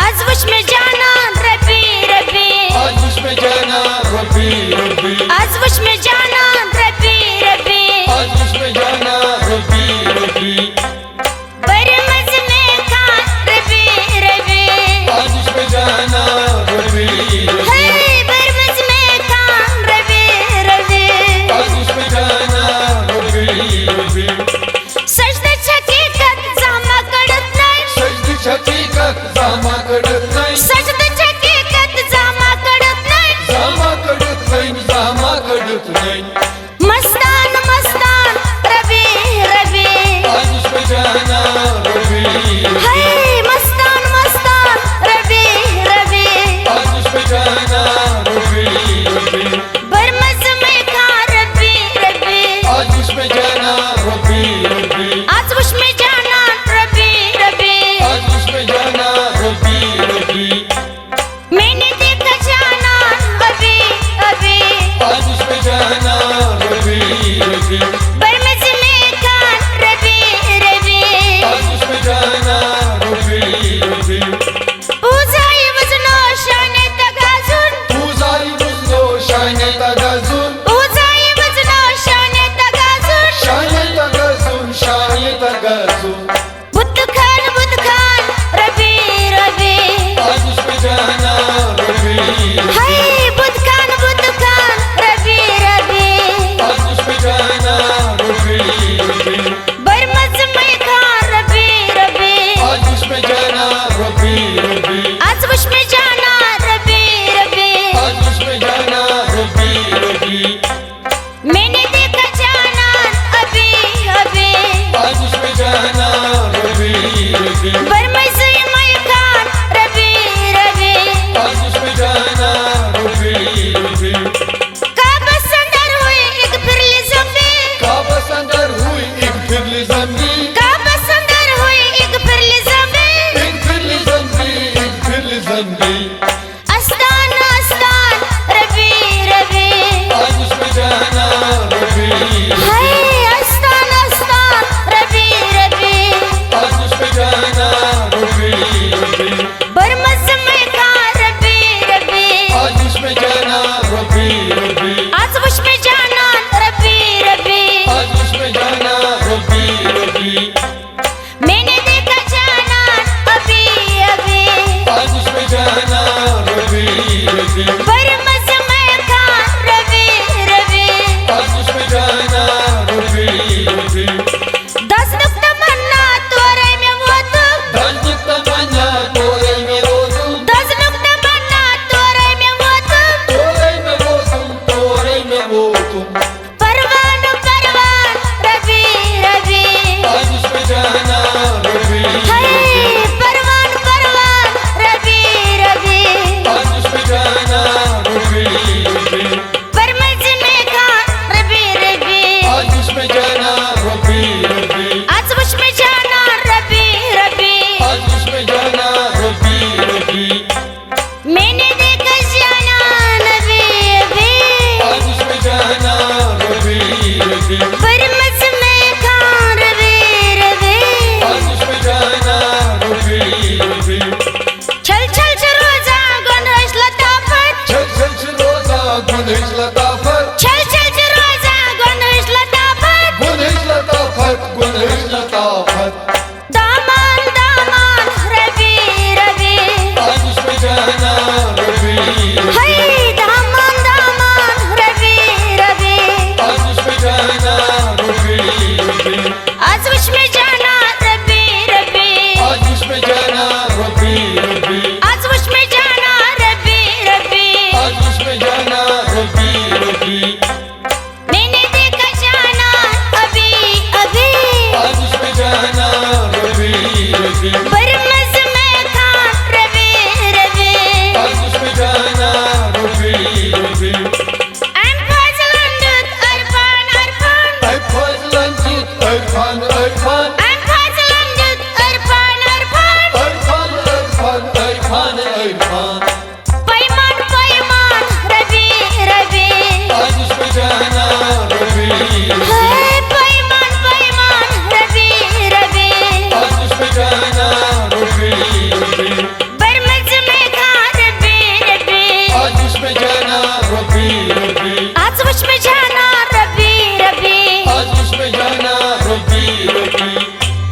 आज वश में जाना रबी रबी, आज उसमें जाना रबी रबी, आज वश में जाना रबी रबी, आज उसमें जाना रबी रबी, बरमज में खान रबी रबी, आज उसमें जाना रबी रबी, हे बरमज में खान रबी रबी, आज उसमें जाना रबी रबी, सजदा हकीकत जामा कडत नाही, सजदी हकीकत जामा कडत नाही, सजदा हकीकत जामा कडत नाही, जामा कडत नाही, जामा कडत नाही, मस्तान मस्तान रबी रबी, आज उसमें जाना रबी रबी, हे मस्तान मस्तान रबी रबी, आज उसमें जाना रबी रबी, बरमज में खान रबी रबी, आज उसमें जाना रबी रबी, आज वश में जाना रबी रबी, आज उसमें जाना रबी रबी, मैंने देखा जाना अभी अभी, आज उसमें जाना रबी रबी, बरमज में खान रबी रबी, आज उसमें जाना रबी रबी, उजाई वजनो शाने तगाजुन, तुझाई बुजलो शाने तगाजून, उजाई वजनो शाने तगाजुन, शाने तगाजून, शाने तगाजून, बुद्ध खान रबी रबी, आज उसमें जाना रबी रबी, हाय बुद्ध खान रबी रबी, आज उसमें जाना रबी रबी, बरमज में खान रबी रबी, आज उसमें जाना रबी रबी, आज वश में जाना रबी रबी, आज उसमें जाना रबी रबी, मैंने देखा जाना अभी अभी, आज उसमें जाना रबी रबी, बरमज में खान रबी रबी, आज उसमें जाना रबी रबी, काबा संदर हुई एक फिरली जम्बी, काबा अंदर हुई एक फिरली जंबी, काबा संदर हुई एक फिरली जम्बी, एक फिरली जंबी, रुपी आज वश में जाना